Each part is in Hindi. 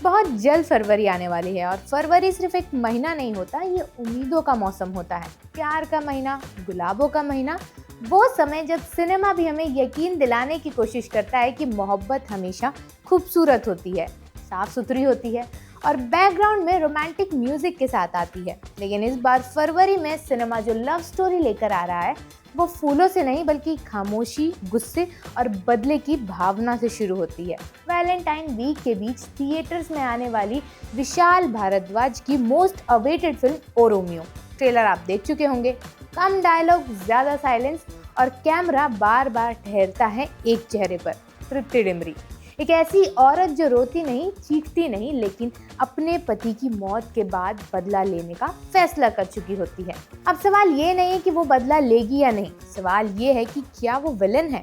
बहुत जल्द फरवरी आने वाली है और फरवरी सिर्फ एक महीना नहीं होता, ये उम्मीदों का मौसम होता है। प्यार का महीना, गुलाबों का महीना, वो समय जब सिनेमा भी हमें यकीन दिलाने की कोशिश करता है कि मोहब्बत हमेशा खूबसूरत होती है, साफ सुथरी होती है और बैकग्राउंड में रोमांटिक म्यूजिक के साथ आती है। लेकिन इस बार फरवरी में सिनेमा जो लव स्टोरी लेकर आ रहा है वो फूलों से नहीं बल्कि खामोशी, गुस्से और बदले की भावना से शुरू होती है। वैलेंटाइन वीक के बीच थिएटर्स में आने वाली विशाल भारद्वाज की मोस्ट अवेटेड फिल्म ओ रोमियो, ट्रेलर आप देख चुके होंगे। कम डायलॉग, ज्यादा साइलेंस और कैमरा बार बार ठहरता है एक चेहरे पर, तृप्ति डिमरी, एक ऐसी औरत जो रोती नहीं, चीखती नहीं, लेकिन अपने पति की मौत के बाद बदला लेने का फैसला कर चुकी होती है। अब सवाल ये नहीं है कि वो बदला लेगी या नहीं, सवाल ये है कि क्या वो विलन है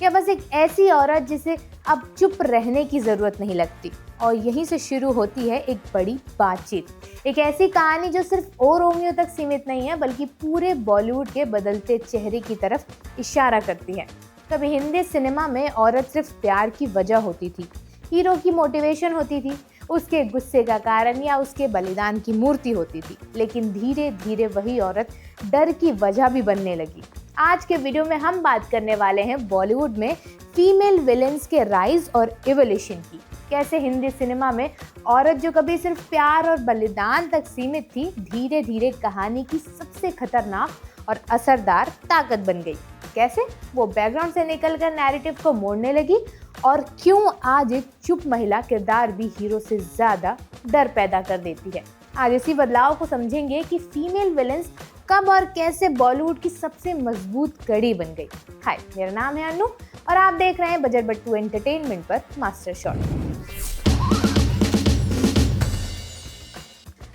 या बस एक ऐसी औरत जिसे अब चुप रहने की जरूरत नहीं लगती। और यहीं से शुरू होती है एक बड़ी बातचीत, एक ऐसी कहानी जो सिर्फ ओ रोमियो तक सीमित नहीं है बल्कि पूरे बॉलीवुड के बदलते चेहरे की तरफ इशारा करती है। कभी हिंदी सिनेमा में औरत सिर्फ प्यार की वजह होती थी, हीरो की मोटिवेशन होती थी, उसके गुस्से का कारण या उसके बलिदान की मूर्ति होती थी। लेकिन धीरे धीरे वही औरत डर की वजह भी बनने लगी। आज के वीडियो में हम बात करने वाले हैं बॉलीवुड में फीमेल विलेंस के राइज और इवोल्यूशन की। कैसे हिंदी सिनेमा में औरत जो कभी सिर्फ प्यार और बलिदान तक सीमित थी, धीरे धीरे कहानी की सबसे खतरनाक और असरदार ताकत बन गई। कैसे वो बैकग्राउंड से निकलकर नैरेटिव को मोड़ने लगी और क्यों आज एक चुप महिला किरदार भी हीरो से ज्यादा डर पैदा कर देती है। आज इसी बदलाव को समझेंगे कि फीमेल विलेंस कब और कैसे बॉलीवुड की सबसे मजबूत कड़ी बन गई। हाय, मेरा नाम है अनु और आप देख रहे हैं बजट बट्टू एंटरटेनमेंट पर मास्टर शॉट।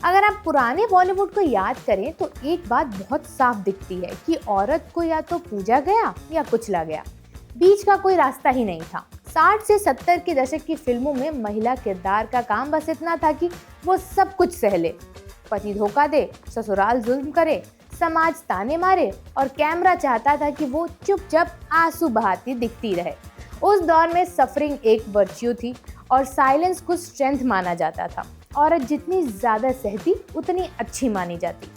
अगर आप पुराने बॉलीवुड को याद करें तो एक बात बहुत साफ दिखती है कि औरत को या तो पूजा गया या कुचला गया, बीच का कोई रास्ता ही नहीं था। 60 से 70 के दशक की फिल्मों में महिला किरदार का काम बस इतना था कि वो सब कुछ सह ले, पति धोखा दे, ससुराल जुल्म करे, समाज ताने मारे और कैमरा चाहता था कि वो चुपचाप आंसू बहाती दिखती रहे। उस दौर में सफरिंग एक वर्च्यू थी और साइलेंस को स्ट्रेंथ माना जाता था। औरत जितनी ज्यादा सहती उतनी अच्छी मानी जाती।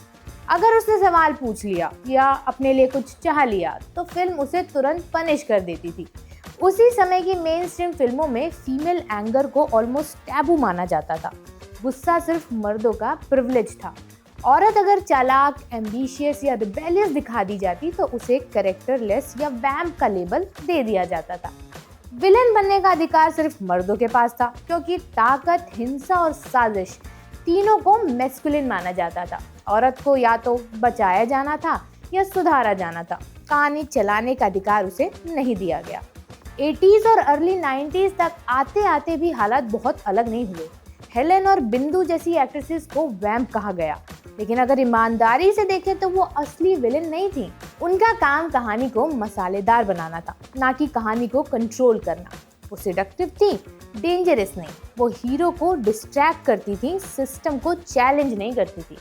अगर उसने सवाल पूछ लिया या अपने लिए कुछ चाह लिया तो फिल्म उसे तुरंत पनिश कर देती थी। उसी समय की मेन स्ट्रीम फिल्मों में फीमेल एंगर को ऑलमोस्ट टैबू माना जाता था। गुस्सा सिर्फ मर्दों का प्रिविलेज था। औरत अगर चालाक, एम्बिशियस या रिबेलियस दिखा दी जाती तो उसे कैरेक्टरलेस या वैम्प का लेबल दे दिया जाता था। विलन बनने का अधिकार सिर्फ मर्दों के पास था क्योंकि ताकत, हिंसा और साजिश तीनों को मैस्कुलिन माना जाता था। औरत को या तो बचाया जाना था या सुधारा जाना था। कहानी चलाने का अधिकार उसे नहीं दिया गया। 80s और अर्ली 90s तक आते आते भी हालात बहुत अलग नहीं हुए। हेलेन और बिंदु जैसी एक्ट्रेसेस को वैम्प कहा गया, लेकिन अगर ईमानदारी से देखें तो वो असली विलेन नहीं थी। उनका काम कहानी को मसालेदार बनाना था, ना कि कहानी को कंट्रोल करना। वो सेडक्टिव थी, डेंजरस नहीं। वो हीरो को डिस्ट्रैक्ट करती थी, सिस्टम को चैलेंज नहीं करती थी।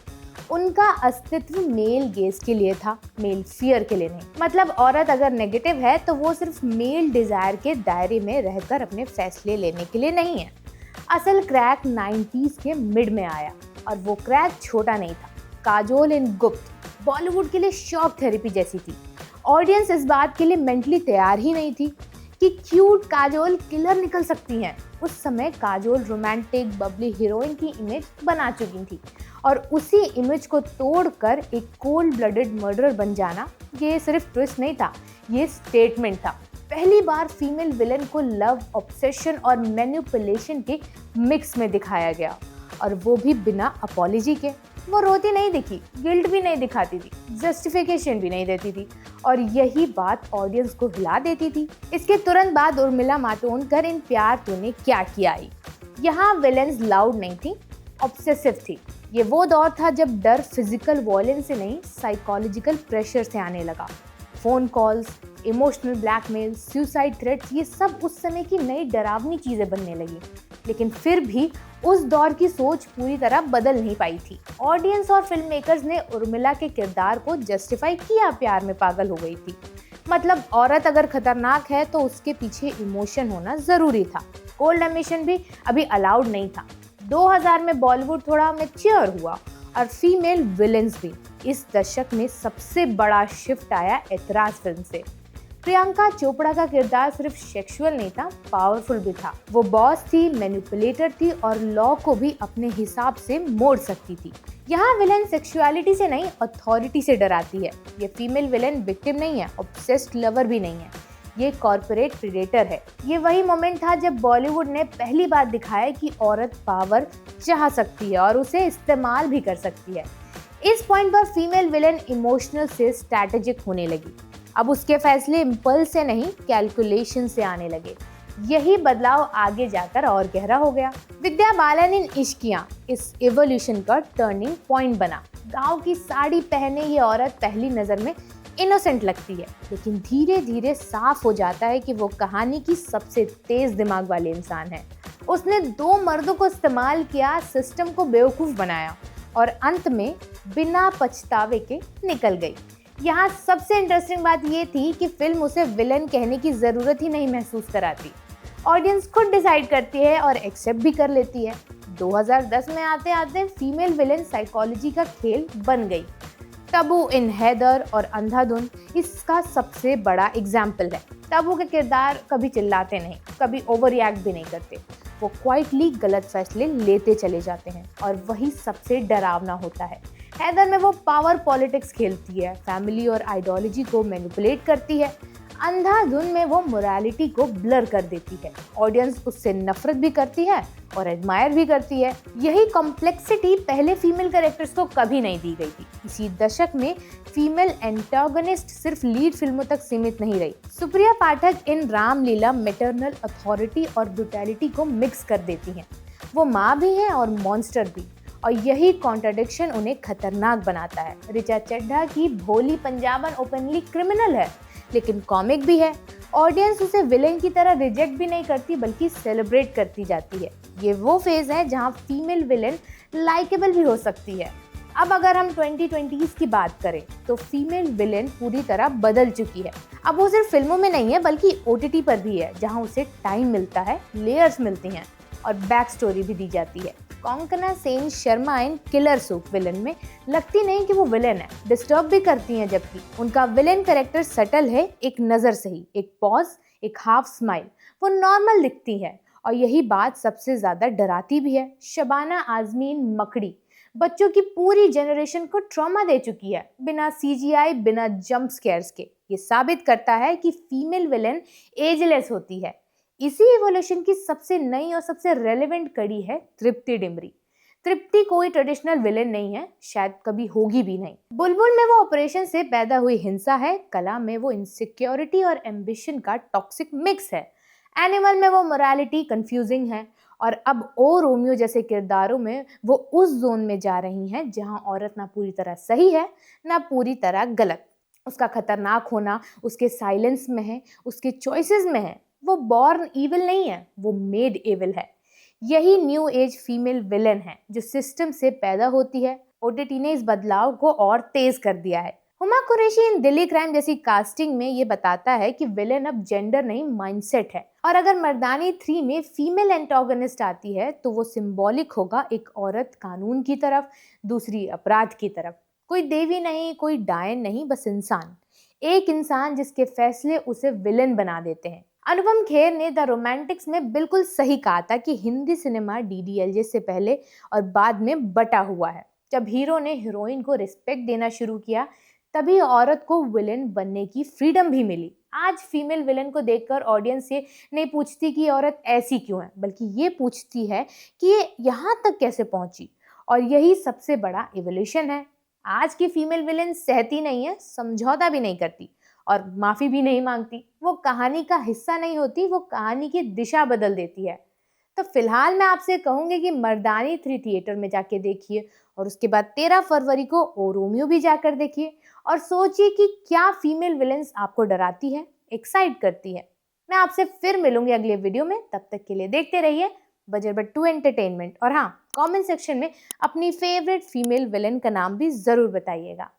उनका अस्तित्व मेल गेज के लिए था, मेल फियर के लिए नहीं। मतलब औरत अगर नेगेटिव है तो वो सिर्फ मेल डिजायर के दायरे में रहकर अपने फैसले लेने के लिए नहीं है। असल क्रैक 90s के मिड में आया और वो क्रैक छोटा नहीं था। काजोल इन गुप्त बॉलीवुड के लिए शॉक थेरेपी जैसी थी। ऑडियंस इस बात के लिए मेंटली तैयार ही नहीं थी कि क्यूट काजोल किलर निकल सकती हैं। उस समय काजोल रोमांटिक, बबली हीरोइन की इमेज बना चुकी थी और उसी इमेज को तोड़कर एक कोल्ड ब्लडेड मर्डरर बन जाना, ये सिर्फ ट्विस्ट नहीं था, ये स्टेटमेंट था। पहली बार फीमेल विलेन को लव, ऑब्सेशन और मैनिपुलेशन के मिक्स में दिखाया गया और वो भी बिना अपॉलॉजी के। वो रोती नहीं दिखी, गिल्ट भी नहीं दिखाती थी, जस्टिफिकेशन भी नहीं देती थी और यही बात ऑडियंस को हिला देती थी। इसके तुरंत बाद उर्मिला मातोंडकर इन प्यार तूने क्या किया आई। यहाँ विलेंस लाउड नहीं थी, ऑब्सेसिव थी। ये वो दौर था जब डर फिजिकल वॉयलेंस से नहीं, साइकोलॉजिकल प्रेशर से आने लगा। Phone calls, emotional blackmail, suicide threats, ये सब उस समय की नई डरावनी चीजें बनने लगी। लेकिन फिर भी उस दौर की सोच पूरी तरह बदल नहीं पाई थी। ऑडियंस और फिल्म मेकर्स ने उर्मिला के किरदार को जस्टिफाई किया, प्यार में पागल हो गई थी। मतलब औरत अगर खतरनाक है तो उसके पीछे इमोशन होना जरूरी था। कोल्ड एमिशन भी अभी अलाउड नहीं था। 2000 में बॉलीवुड थोड़ा मैच्योर हुआ और फीमेल विलेंस भी। इस दशक में सबसे बड़ा शिफ्ट आया ऐतराज फिल्म से। प्रियंका चोपड़ा का किरदार सिर्फ सेक्सुअल नहीं था, पावरफुल भी था। वो बॉस थी, मैनिपुलेटर थी और लॉ को भी अपने हिसाब से मोड़ सकती थी। यहाँ विलेन सेक्सुअलिटी से नहीं, अथॉरिटी से डराती है। ये फीमेल विलेन विक्टिम नहीं है, ऑब्सेस्ड लवर भी नहीं है, ये कॉर्पोरेट प्रेडेटर है। ये वही मोमेंट था जब बॉलीवुड ने पहली बार दिखाया कि औरत पावर चाह सकती है और उसे इस्तेमाल भी कर सकती है। इस पॉइंट पर फीमेल विलेन इमोशनल से स्ट्रैटेजिक होने लगी। अब उसके फैसले इम्पल्स से नहीं, कैलकुलेशन से आने लगे। यही बदलाव आगे जाकर और गहरा हो गया। विद्या बालन इन इश्कियां इस इवोल्यूशन का टर्निंग पॉइंट बना। गांव की साड़ी पहने ये औरत पहली नजर में इनोसेंट लगती है, लेकिन धीरे धीरे साफ हो जाता है कि वो कहानी की सबसे तेज दिमाग वाले इंसान है। उसने 2 मर्दों को इस्तेमाल किया, सिस्टम को बेवकूफ बनाया और अंत में बिना पछतावे के निकल गई। यहाँ सबसे इंटरेस्टिंग बात ये थी कि फिल्म उसे विलन कहने की जरूरत ही नहीं महसूस कराती। ऑडियंस खुद डिसाइड करती है और एक्सेप्ट भी कर लेती है। 2010 में आते आते फीमेल विलेन साइकोलॉजी का खेल बन गई। तबू इन हैदर और अंधाधुन इसका सबसे बड़ा एग्जाम्पल है। तबू के किरदार कभी चिल्लाते नहीं, कभी ओवर रिएक्ट भी नहीं करते। वो क्वाइटली गलत फैसले लेते चले जाते हैं और वही सबसे डरावना होता है। हैदर में वो पावर पॉलिटिक्स खेलती है, फैमिली और आइडियोलॉजी को मैनिपुलेट करती है। अंधाधुन में वो मोरालिटी को ब्लर कर देती है। ऑडियंस उससे नफरत भी करती है और एडमायर भी करती है। यही कॉम्प्लेक्सिटी पहले फीमेल कैरेक्टर्स को कभी नहीं दी गई थी। इसी दशक में फीमेल एंटागोनिस्ट सिर्फ लीड फिल्मों तक सीमित नहीं रही। सुप्रिया पाठक इन रामलीला मैटरनल अथॉरिटी और ब्रुटैलिटी को मिक्स कर देती हैं। वो माँ भी है और मॉन्स्टर भी, और यही कॉन्ट्राडिक्शन उन्हें खतरनाक बनाता है। ऋचा चड्ढा की भोली पंजाबन ओपनली क्रिमिनल है, लेकिन कॉमिक भी है। ऑडियंस उसे विलेन की तरह रिजेक्ट भी नहीं करती, बल्कि सेलिब्रेट करती जाती है। ये वो फेज है जहां फीमेल विलेन लाइकेबल भी हो सकती है। अब अगर हम 2020s की बात करें तो फीमेल विलेन पूरी तरह बदल चुकी है। अब वो सिर्फ फिल्मों में नहीं है, बल्कि OTT पर भी है, जहां उसे टाइम मिलता है, लेयर्स मिलती हैं और बैक स्टोरी भी दी जाती है। कोंकणा सेन शर्मा इन किलर सूप विलन में लगती नहीं कि वो विलेन है, डिस्टर्ब भी करती हैं, जबकि उनका विलेन कैरेक्टर सटल है। एक नज़र से ही, एक पॉज, एक हाफ स्माइल, वो नॉर्मल दिखती है और यही बात सबसे ज़्यादा डराती भी है। शबाना आजमी इन मकड़ी बच्चों की पूरी जनरेशन को ट्रॉमा दे चुकी है, बिना CGI, बिना जंप स्केयर्स के। ये साबित करता है कि फीमेल विलेन एजलेस होती है। इसी इवोल्यूशन की सबसे नई और सबसे रेलेवेंट कड़ी है तृप्ति डिमरी। तृप्ति कोई ट्रेडिशनल विलेन नहीं है, शायद कभी होगी भी नहीं। बुलबुल में वो ऑपरेशन से पैदा हुई हिंसा है, कला में वो इनसिक्योरिटी और एम्बिशन का टॉक्सिक मिक्स है, एनिमल में वो मोरालिटी कंफ्यूजिंग है, और अब ओ रोमियो जैसे किरदारों में वो उस जोन में जा रही हैं जहां औरत ना पूरी तरह सही है, ना पूरी तरह गलत। उसका खतरनाक होना उसके साइलेंस में है, उसके चॉइसेस में है। वो बॉर्न इविल नहीं है, वो मेड इविल है। यही न्यू एज फीमेल विलेन है जो सिस्टम से पैदा होती है। OTT ने इस बदलाव को और तेज कर दिया है। हुमा कुरैशी इन दिल्ली क्राइम जैसी कास्टिंग में ये बताता है कि विलेन अब जेंडर नहीं, माइंडसेट है। और अगर मर्दानी 3 में फीमेल एंटागोनिस्ट आती है तो वो सिंबॉलिक होगा, एक औरत कानून की तरफ, दूसरी अपराध की तरफ। कोई देवी नहीं, कोई डायन नहीं, बस इंसान। एक इंसान जिसके फैसले उसे विलेन बना देते हैं। अनुपम खेर ने द रोमांटिक्स में बिल्कुल सही कहा था कि हिंदी सिनेमा DDLJ से पहले और बाद में बटा हुआ है। जब हीरो ने हीरोइन को रिस्पेक्ट देना शुरू किया, तभी औरत को विलेन बनने की फ्रीडम भी मिली। आज फीमेल विलेन को देखकर ऑडियंस ये नहीं पूछती कि औरत ऐसी क्यों है, बल्कि ये पूछती है कि ये यहाँ तक कैसे पहुंची। और यही सबसे बड़ा इवोल्यूशन है। आज की फीमेल विलेन सहती नहीं है, समझौता भी नहीं करती और माफ़ी भी नहीं मांगती। वो कहानी का हिस्सा नहीं होती, वो कहानी की दिशा बदल देती है। तो फिलहाल मैं आपसे कहूँगी कि मर्दानी 3 थिएटर में जाके देखिए और उसके बाद 13 फरवरी को ओ रोमियो भी जाकर देखिए और सोचिए कि क्या फीमेल विलेंस आपको डराती है, एक्साइट करती है। मैं आपसे फिर मिलूंगी अगले वीडियो में। तब तक के लिए देखते रहिए बजर बट 2 एंटरटेनमेंट। और हाँ, कमेंट सेक्शन में अपनी फेवरेट फीमेल विलेन का नाम भी ज़रूर बताइएगा।